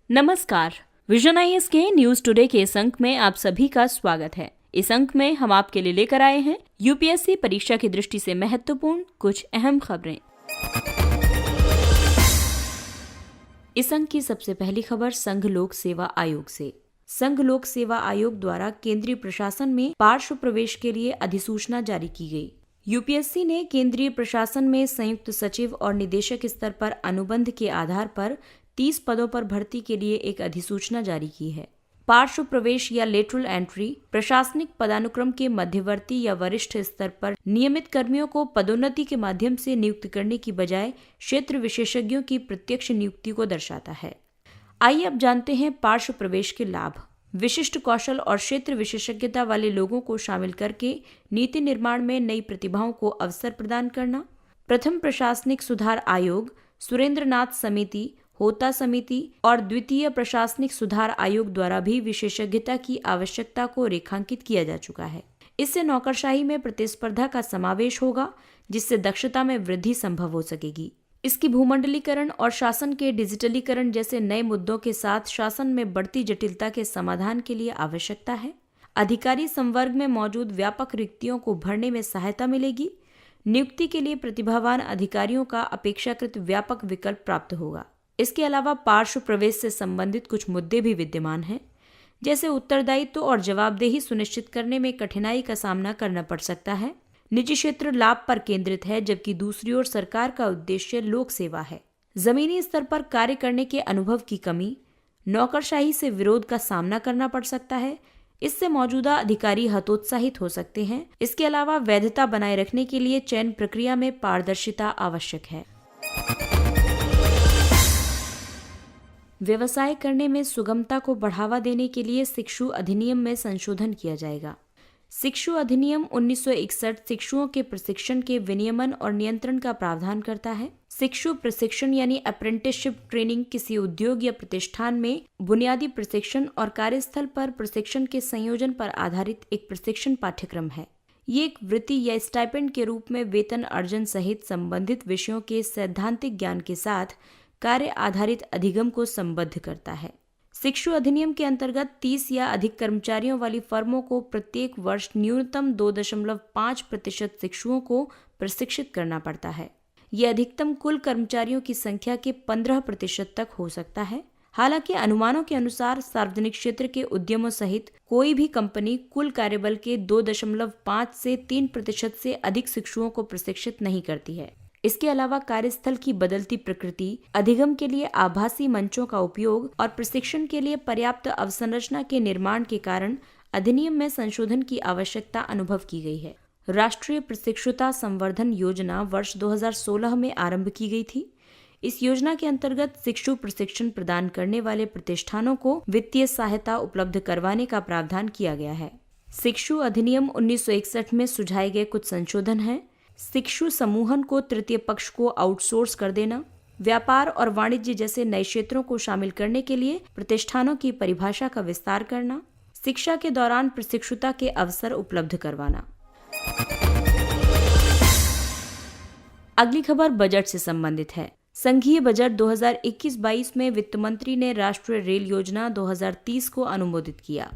नमस्कार। Vision IAS के news today के इस अंक में आप सभी का स्वागत है। इस अंक में हम आपके लिए लेकर आए हैं यूपीएससी परीक्षा की दृष्टि से महत्वपूर्ण कुछ अहम खबरें। इस अंक की सबसे पहली खबर संघ लोक सेवा आयोग से। संघ लोक सेवा आयोग द्वारा केंद्रीय प्रशासन में पार्श्व प्रवेश के लिए अधिसूचना जारी की गई। यूपीएससी ने केंद्रीय प्रशासन में संयुक्त सचिव और निदेशक स्तर पर अनुबंध के आधार पर 30 पदों पर भर्ती के लिए एक अधिसूचना जारी की है। पार्श्व प्रवेश या लेटरल एंट्री प्रशासनिक पदानुक्रम के मध्यवर्ती या वरिष्ठ स्तर पर नियमित कर्मियों को पदोन्नति के माध्यम से नियुक्त करने की बजाय क्षेत्र विशेषज्ञों की प्रत्यक्ष नियुक्ति को दर्शाता है। आइए अब जानते हैं पार्श्व प्रवेश के लाभ। विशिष्ट कौशल और क्षेत्र विशेषज्ञता वाले लोगों को शामिल करके नीति निर्माण में नई प्रतिभाओं को अवसर प्रदान करना। प्रथम प्रशासनिक सुधार आयोग, सुरेंद्रनाथ समिति, होता समिति और द्वितीय प्रशासनिक सुधार आयोग द्वारा भी विशेषज्ञता की आवश्यकता को रेखांकित किया जा चुका है। इससे नौकरशाही में प्रतिस्पर्धा का समावेश होगा, जिससे दक्षता में वृद्धि संभव हो सकेगी। इसकी भूमंडलीकरण और शासन के डिजिटलीकरण जैसे नए मुद्दों के साथ शासन में बढ़ती जटिलता के समाधान के लिए आवश्यकता है। अधिकारी संवर्ग में मौजूद व्यापक रिक्तियों को भरने में सहायता मिलेगी। नियुक्ति के लिए प्रतिभावान अधिकारियों का अपेक्षाकृत व्यापक विकल्प प्राप्त होगा। इसके अलावा पार्श्व प्रवेश से संबंधित कुछ मुद्दे भी विद्यमान हैं, जैसे उत्तरदायित्व और जवाबदेही सुनिश्चित करने में कठिनाई का सामना करना पड़ सकता है। निजी क्षेत्र लाभ पर केंद्रित है, जबकि दूसरी ओर सरकार का उद्देश्य लोक सेवा है। जमीनी स्तर पर कार्य करने के अनुभव की कमी, नौकरशाही से विरोध का सामना करना पड़ सकता है। इससे मौजूदा अधिकारी हतोत्साहित हो सकते हैं। इसके अलावा वैधता बनाए रखने के लिए चयन प्रक्रिया में पारदर्शिता आवश्यक है। व्यवसाय करने में सुगमता को बढ़ावा देने के लिए शिक्षु अधिनियम में संशोधन किया जाएगा। शिक्षु अधिनियम 1961 शिक्षुओं के प्रशिक्षण के विनियमन और नियंत्रण का प्रावधान करता है। शिक्षु प्रशिक्षण यानी अप्रेंटिसशिप ट्रेनिंग किसी उद्योग या प्रतिष्ठान में बुनियादी प्रशिक्षण और कार्यस्थल पर प्रशिक्षण के संयोजन पर आधारित एक प्रशिक्षण पाठ्यक्रम है। ये एक वृत्ति या स्टाइपेंड के रूप में वेतन अर्जन सहित संबंधित विषयों के सैद्धांतिक ज्ञान के साथ कार्य आधारित अधिगम को संबद्ध करता है। शिक्षु अधिनियम के अंतर्गत 30 या अधिक कर्मचारियों वाली फर्मों को प्रत्येक वर्ष न्यूनतम 2.5% शिक्षुओं को प्रशिक्षित करना पड़ता है। यह अधिकतम कुल कर्मचारियों की संख्या के 15% तक हो सकता है। हालांकि अनुमानों के अनुसार सार्वजनिक क्षेत्र के उद्यमों सहित कोई भी कंपनी कुल कार्यबल के 2.5 से 3% से अधिक शिक्षुओं को प्रशिक्षित नहीं करती है। इसके अलावा कार्यस्थल की बदलती प्रकृति, अधिगम के लिए आभासी मंचों का उपयोग और प्रशिक्षण के लिए पर्याप्त अवसंरचना के निर्माण के कारण अधिनियम में संशोधन की आवश्यकता अनुभव की गई है। राष्ट्रीय प्रशिक्षुता संवर्धन योजना वर्ष 2016 में आरंभ की गई थी। इस योजना के अंतर्गत शिक्षु प्रशिक्षण प्रदान करने वाले प्रतिष्ठानों को वित्तीय सहायता उपलब्ध करवाने का प्रावधान किया गया है। शिक्षु अधिनियम 1961 में सुझाए गए कुछ संशोधन हैं। शिक्षु समूहन को तृतीय पक्ष को आउटसोर्स कर देना, व्यापार और वाणिज्य जैसे नए क्षेत्रों को शामिल करने के लिए प्रतिष्ठानों की परिभाषा का विस्तार करना, शिक्षा के दौरान प्रशिक्षुता के अवसर उपलब्ध करवाना। अगली खबर बजट से संबंधित है। संघीय बजट 2021-22 में वित्त मंत्री ने राष्ट्रीय रेल योजना 2030 को अनुमोदित किया।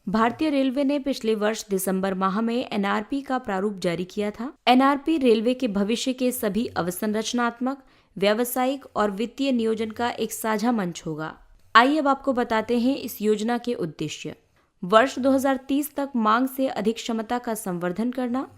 भारतीय रेलवे ने पिछले वर्ष दिसंबर माह में एनआरपी का प्रारूप जारी किया था। एनआरपी रेलवे के भविष्य के सभी अवसंरचनात्मक, व्यावसायिक और वित्तीय नियोजन का एक साझा मंच होगा। आइए अब आपको बताते हैं इस योजना के उद्देश्य। वर्ष 2030 तक मांग से अधिक क्षमता का संवर्धन करना।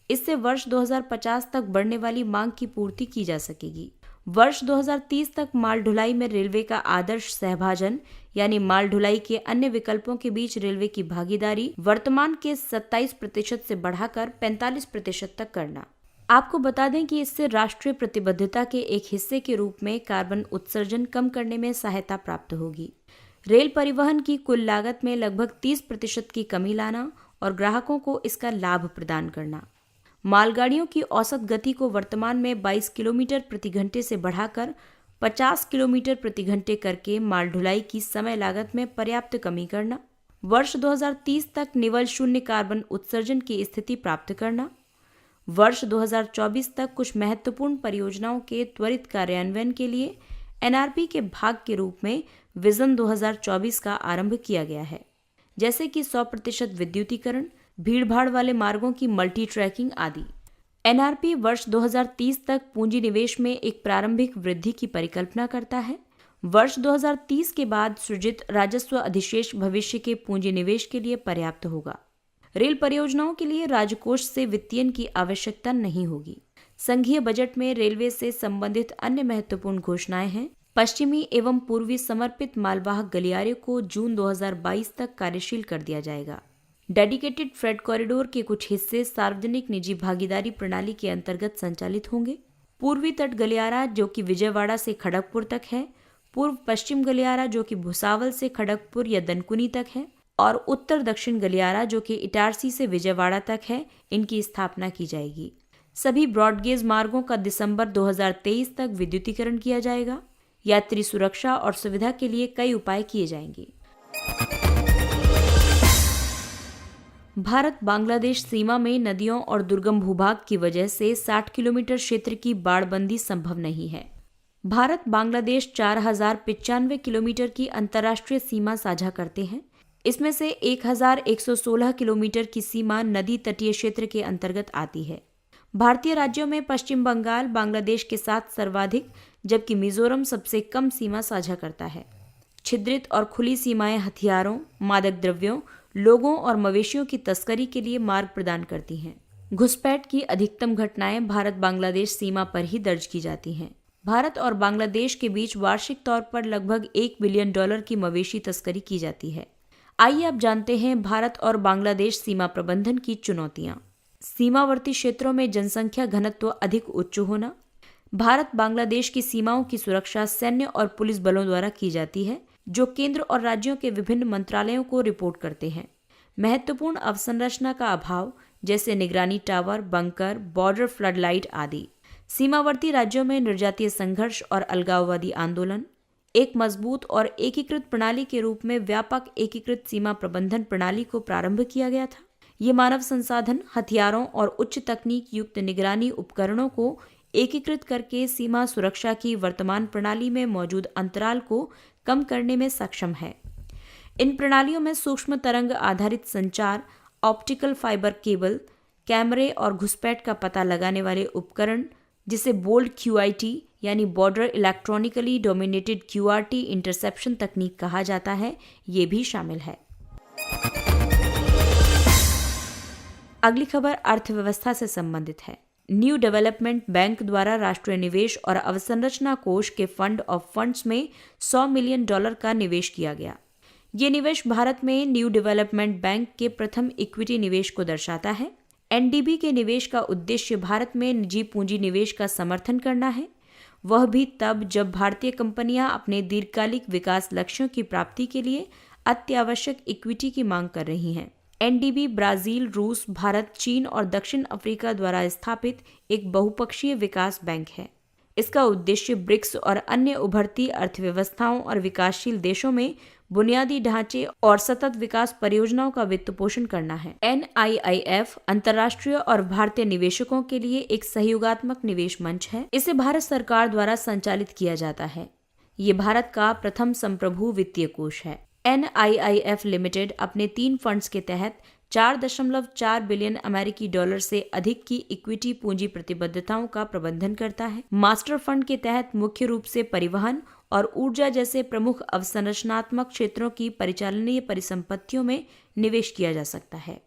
इससे वर्ष 2050 तक बढ़ने वाली मांग की पूर्ति की जा सकेगी। वर्ष 2030 तक माल ढुलाई में रेलवे का आदर्श सहभाजन यानी माल ढुलाई के अन्य विकल्पों के बीच रेलवे की भागीदारी वर्तमान के 27% से बढ़ाकर 45% तक करना। आपको बता दें कि इससे राष्ट्रीय प्रतिबद्धता के एक हिस्से के रूप में कार्बन उत्सर्जन कम करने में सहायता प्राप्त होगी। रेल परिवहन की कुल लागत में लगभग 30% की कमी लाना और ग्राहकों को इसका लाभ प्रदान करना। मालगाड़ियों की औसत गति को वर्तमान में 22 किलोमीटर प्रति घंटे से बढ़ाकर 50 किलोमीटर प्रति घंटे करके माल ढुलाई की समय लागत में पर्याप्त कमी करना। वर्ष 2030 तक निवल शून्य कार्बन उत्सर्जन की स्थिति प्राप्त करना। वर्ष 2024 तक कुछ महत्वपूर्ण परियोजनाओं के त्वरित कार्यान्वयन के लिए एनआरपी के भाग के रूप में विजन 2024 का आरंभ किया गया है, जैसे कि 100% विद्युतीकरण, भीड़भाड़ वाले मार्गों की मल्टी ट्रैकिंग आदि। एनआरपी वर्ष 2030 तक पूंजी निवेश में एक प्रारंभिक वृद्धि की परिकल्पना करता है। वर्ष 2030 के बाद सृजित राजस्व अधिशेष भविष्य के पूंजी निवेश के लिए पर्याप्त होगा। रेल परियोजनाओं के लिए राजकोष से वित्तीयन की आवश्यकता नहीं होगी। संघीय बजट में रेलवे से संबंधित अन्य महत्वपूर्ण घोषणाएं हैं। पश्चिमी एवं पूर्वी समर्पित मालवाहक गलियारे को जून 2022 तक कार्यशील कर दिया जाएगा। डेडिकेटेड फ्रेट कॉरिडोर के कुछ हिस्से सार्वजनिक निजी भागीदारी प्रणाली के अंतर्गत संचालित होंगे। पूर्वी तट गलियारा जो कि विजयवाड़ा से खड़गपुर तक है, पूर्व पश्चिम गलियारा जो कि भुसावल से खड़गपुर या दनकुनी तक है, और उत्तर दक्षिण गलियारा जो कि इटारसी से विजयवाड़ा तक है, इनकी स्थापना की जाएगी। सभी ब्रॉडगेज मार्गों का दिसंबर 2023 तक विद्युतीकरण किया जाएगा। यात्री सुरक्षा और सुविधा के लिए कई उपाय किए जाएंगे। भारत बांग्लादेश सीमा में नदियों और दुर्गम भूभाग की वजह से 60 किलोमीटर क्षेत्र की बाड़बंदी संभव नहीं है। भारत बांग्लादेश 4095 किलोमीटर की अंतर्राष्ट्रीय सीमा साझा करते हैं। इसमें से 1116 किलोमीटर की सीमा नदी तटीय क्षेत्र के अंतर्गत आती है। भारतीय राज्यों में पश्चिम बंगाल बांग्लादेश के साथ सर्वाधिक, जबकि मिजोरम सबसे कम सीमा साझा करता है। छिद्रित और खुली सीमाएं हथियारों, मादक द्रव्यों, लोगों और मवेशियों की तस्करी के लिए मार्ग प्रदान करती हैं। घुसपैठ की अधिकतम घटनाएं भारत बांग्लादेश सीमा पर ही दर्ज की जाती हैं। भारत और बांग्लादेश के बीच वार्षिक तौर पर लगभग $1 बिलियन की मवेशी तस्करी की जाती है। आइए अब जानते हैं भारत और बांग्लादेश सीमा प्रबंधन की चुनौतियां। सीमावर्ती क्षेत्रों में जनसंख्या घनत्व अधिक उच्च होना। भारत बांग्लादेश की सीमाओं की सुरक्षा सैन्य और पुलिस बलों द्वारा की जाती है, जो केंद्र और राज्यों के विभिन्न मंत्रालयों को रिपोर्ट करते हैं। महत्वपूर्ण अवसंरचना का अभाव, जैसे निगरानी tower, bunker, border flood light आदि। सीमावर्ती राज्यों में निर्जातीय संघर्ष और अलगाववादी आंदोलन। एक मजबूत और एकीकृत प्रणाली के रूप में व्यापक एकीकृत सीमा प्रबंधन प्रणाली को प्रारंभ किया गया था। ये मानव संसाधन, हथियारों और उच्च तकनीक युक्त निगरानी उपकरणों को एकीकृत करके सीमा सुरक्षा की वर्तमान प्रणाली में मौजूद अंतराल को कम करने में सक्षम है। इन प्रणालियों में सूक्ष्म तरंग आधारित संचार, ऑप्टिकल फाइबर केबल, कैमरे और घुसपैठ का पता लगाने वाले उपकरण, जिसे बोल्ड QIT यानी border electronically dominated QRT interception तकनीक कहा जाता है, ये भी शामिल है। अगली खबर अर्थव्यवस्था से संबंधित है। न्यू डेवलपमेंट बैंक द्वारा राष्ट्रीय निवेश और अवसंरचना कोष के फंड ऑफ फंड्स में $100 मिलियन का निवेश किया गया। ये निवेश भारत में न्यू डेवलपमेंट बैंक के प्रथम इक्विटी निवेश को दर्शाता है। NDB के निवेश का उद्देश्य भारत में निजी पूंजी निवेश का समर्थन करना है, वह भी तब जब भारतीय कंपनियां अपने दीर्घकालिक विकास लक्ष्यों की प्राप्ति के लिए अत्यावश्यक इक्विटी की मांग कर रही हैं। NDB ब्राजील, रूस, भारत, चीन और दक्षिण अफ्रीका द्वारा स्थापित एक बहुपक्षीय विकास बैंक है। इसका उद्देश्य ब्रिक्स और अन्य उभरती अर्थव्यवस्थाओं और विकासशील देशों में बुनियादी ढांचे और सतत विकास परियोजनाओं का वित्त पोषण करना है। NIIF अंतर्राष्ट्रीय और भारतीय निवेशकों के लिए एक सहयोगात्मक निवेश मंच है। इसे भारत सरकार द्वारा संचालित किया जाता है। ये भारत का प्रथम संप्रभु वित्तीय कोष है। NIIF लिमिटेड अपने 3 फंड्स के तहत $4.4 बिलियन अमेरिकी डॉलर से अधिक की इक्विटी पूंजी प्रतिबद्धताओं का प्रबंधन करता है। मास्टर फंड के तहत मुख्य रूप से परिवहन और ऊर्जा जैसे प्रमुख अवसंरचनात्मक क्षेत्रों की परिचालनीय परिसंपत्तियों में निवेश किया जा सकता है।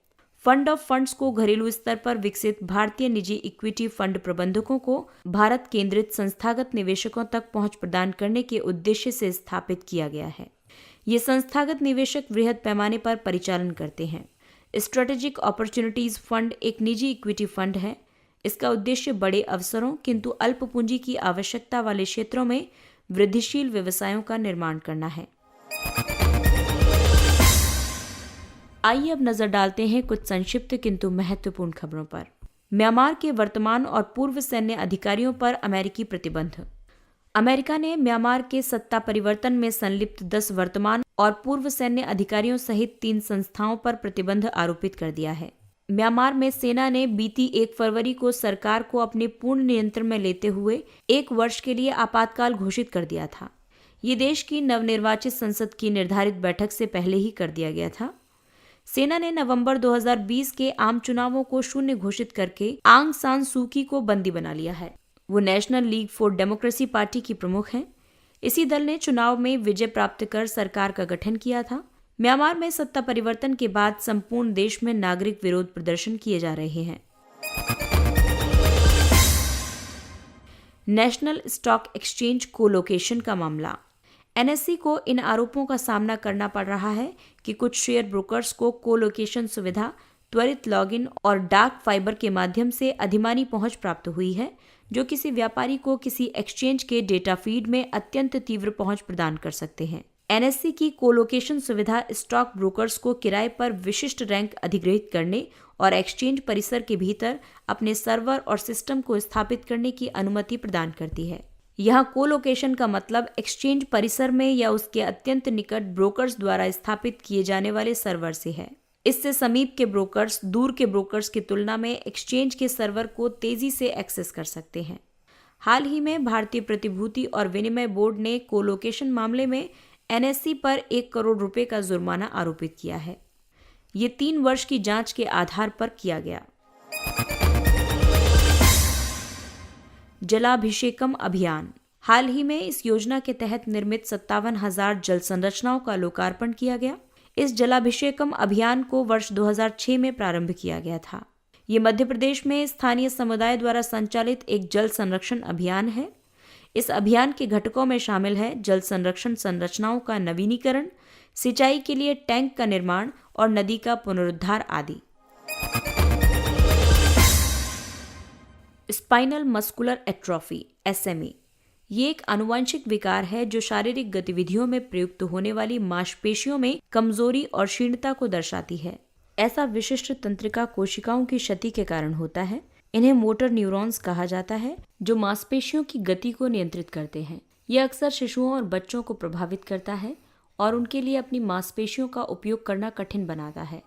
फंड ऑफ फंड्स को घरेलू स्तर पर विकसित भारतीय निजी इक्विटी फंड प्रबंधकों को भारत केंद्रित संस्थागत निवेशकों तक पहुंच प्रदान करने के उद्देश्य से स्थापित किया गया है। ये संस्थागत निवेशक वृहद पैमाने पर परिचालन करते हैं। स्ट्रेटेजिक अपॉर्चुनिटीज फंड एक निजी इक्विटी फंड है। इसका उद्देश्य बड़े अवसरों किंतु अल्प पूंजी की आवश्यकता वाले क्षेत्रों में वृद्धिशील व्यवसायों का निर्माण करना है। आइए अब नजर डालते हैं कुछ संक्षिप्त किंतु महत्वपूर्ण खबरों पर। म्यांमार के वर्तमान और पूर्व सैन्य अधिकारियों पर अमेरिकी प्रतिबंध। अमेरिका ने म्यांमार के सत्ता परिवर्तन में संलिप्त 10 वर्तमान और पूर्व सैन्य अधिकारियों सहित 3 संस्थाओं पर प्रतिबंध आरोपित कर दिया है। म्यांमार में सेना ने बीती 1 फरवरी को सरकार को अपने पूर्ण नियंत्रण में लेते हुए 1 वर्ष के लिए आपातकाल घोषित कर दिया था। ये देश की नवनिर्वाचित संसद की निर्धारित बैठक से पहले ही कर दिया गया था। सेना ने नवंबर 2020 के आम चुनावों को शून्य घोषित करके आंग सान सू की को बंदी बना लिया है। वो national league for democracy party की प्रमुख हैं। इसी दल ने चुनाव में विजय प्राप्त कर सरकार का गठन किया था। म्यांमार में सत्ता परिवर्तन के बाद संपूर्ण देश में नागरिक विरोध प्रदर्शन किए जा रहे हैं। नेशनल स्टॉक एक्सचेंज कोलोकेशन का मामला। एनएससी को इन आरोपों का सामना करना पड़ रहा है कि कुछ शेयर ब्रोकर्स को कोलोकेशन सुविधा, त्वरित लॉगिन और डार्क फाइबर के माध्यम से अधिमानी पहुंच प्राप्त हुई है, जो किसी व्यापारी को किसी एक्सचेंज के डेटा फीड में अत्यंत तीव्र पहुंच प्रदान कर सकते हैं। एनएससी की कोलोकेशन सुविधा स्टॉक ब्रोकर्स को किराए पर विशिष्ट रैंक अधिग्रहित करने और एक्सचेंज परिसर के भीतर अपने सर्वर और सिस्टम को स्थापित करने की अनुमति प्रदान करती है। यहाँ कोलोकेशन का मतलब एक्सचेंज परिसर में या उसके अत्यंत निकट ब्रोकर्स द्वारा स्थापित किए जाने वाले सर्वर से है। इससे समीप के ब्रोकर्स दूर के ब्रोकर्स की तुलना में एक्सचेंज के सर्वर को तेजी से एक्सेस कर सकते हैं। हाल ही में भारतीय प्रतिभूति और विनिमय बोर्ड ने कोलोकेशन मामले में एनएससी पर 1 करोड़ रुपए का जुर्माना आरोपित किया है। ये 3 वर्ष की जांच के आधार पर किया गया। जलाभिषेकम अभियान। हाल ही में इस योजना के तहत निर्मित 57,000 जल संरचनाओं का लोकार्पण किया गया। इस जलाभिषेकम अभियान को वर्ष 2006 में प्रारंभ किया गया था। ये मध्य प्रदेश में स्थानीय समुदाय द्वारा संचालित एक जल संरक्षण अभियान है। इस अभियान के घटकों में शामिल है जल संरक्षण संरचनाओं का नवीनीकरण, सिंचाई के लिए टैंक का निर्माण और नदी का पुनरुद्धार आदि। स्पाइनल मस्कुलर एट्रोफी (SMA) ये एक आनुवंशिक विकार है जो शारीरिक गतिविधियों में प्रयुक्त होने वाली मांसपेशियों में कमजोरी और क्षीणता को दर्शाती है। ऐसा विशिष्ट तंत्रिका कोशिकाओं की क्षति के कारण होता है। इन्हें मोटर न्यूरॉन्स कहा जाता है, जो मांसपेशियों की गति को नियंत्रित करते हैं। यह अक्सर शिशुओं और बच्चों को प्रभावित करता है और उनके लिए अपनी मांसपेशियों का उपयोग करना कठिन बनाता है।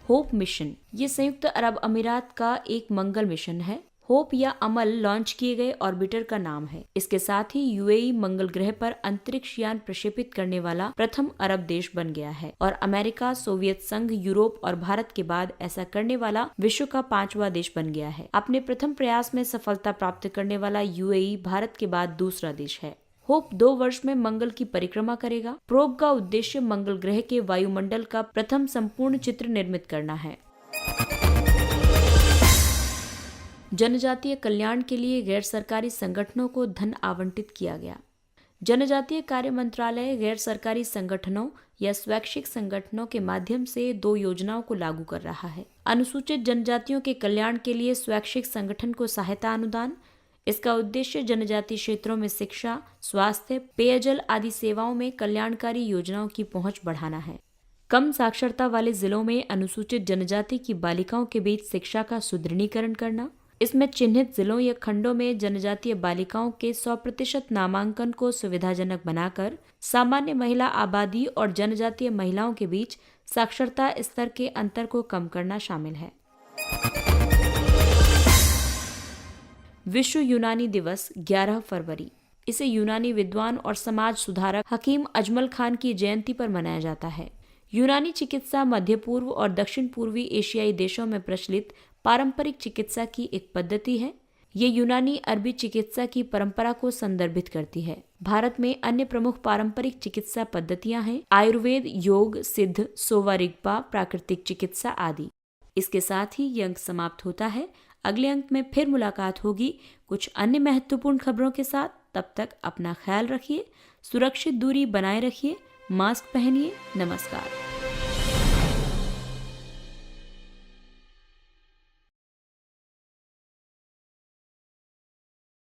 होप मिशन ये संयुक्त अरब अमीरात का एक मंगल मिशन है। होप या अमल लॉन्च किए गए ऑर्बिटर का नाम है। इसके साथ ही यूएई मंगल ग्रह पर अंतरिक्ष यान प्रक्षेपित करने वाला प्रथम अरब देश बन गया है और अमेरिका, सोवियत संघ, यूरोप और भारत के बाद ऐसा करने वाला विश्व का 5वां देश बन गया है। अपने प्रथम प्रयास में सफलता प्राप्त करने वाला यूएई भारत के बाद दूसरा देश है। होप 2 वर्ष में मंगल की परिक्रमा करेगा। प्रोब का उद्देश्य मंगल ग्रह के वायुमंडल का प्रथम संपूर्ण चित्र निर्मित करना है। जनजातीय कल्याण के लिए गैर सरकारी संगठनों को धन आवंटित किया गया। जनजातीय कार्य मंत्रालय गैर सरकारी संगठनों या स्वैच्छिक संगठनों के माध्यम से 2 योजनाओं को लागू कर रहा है। अनुसूचित जनजातियों के कल्याण के लिए स्वैच्छिक संगठन को सहायता अनुदान। इसका उद्देश्य जनजातीय क्षेत्रों में शिक्षा, स्वास्थ्य, पेयजल आदि सेवाओं में कल्याणकारी योजनाओं की पहुंच बढ़ाना है। कम साक्षरता वाले जिलों में अनुसूचित जनजाति की बालिकाओं के बीच शिक्षा का सुदृढ़ीकरण करना। इसमें चिन्हित जिलों या खंडों में जनजातीय बालिकाओं के 100% नामांकन को सुविधाजनक बनाकर सामान्य महिला आबादी और जनजातीय महिलाओं के बीच साक्षरता स्तर के अंतर को कम करना शामिल है। विश्व यूनानी दिवस 11 फरवरी। इसे यूनानी विद्वान और समाज सुधारक हकीम अजमल खान की जयंती पर मनाया जाता है। यूनानी चिकित्सा मध्य पूर्व और दक्षिण पूर्वी एशियाई देशों में प्रचलित पारंपरिक चिकित्सा की एक पद्धति है। ये यूनानी अरबी चिकित्सा की परंपरा को संदर्भित करती है। भारत में अन्य प्रमुख पारंपरिक चिकित्सा पद्धतियां हैं आयुर्वेद, योग, सिद्ध, सोवा रिगपा, प्राकृतिक चिकित्सा आदि। इसके साथ ही ये अंक समाप्त होता है। अगले अंक में फिर मुलाकात होगी कुछ अन्य महत्वपूर्ण खबरों के साथ। तब तक अपना ख्याल रखिए, सुरक्षित दूरी बनाए रखिए, मास्क पहनिए। नमस्कार।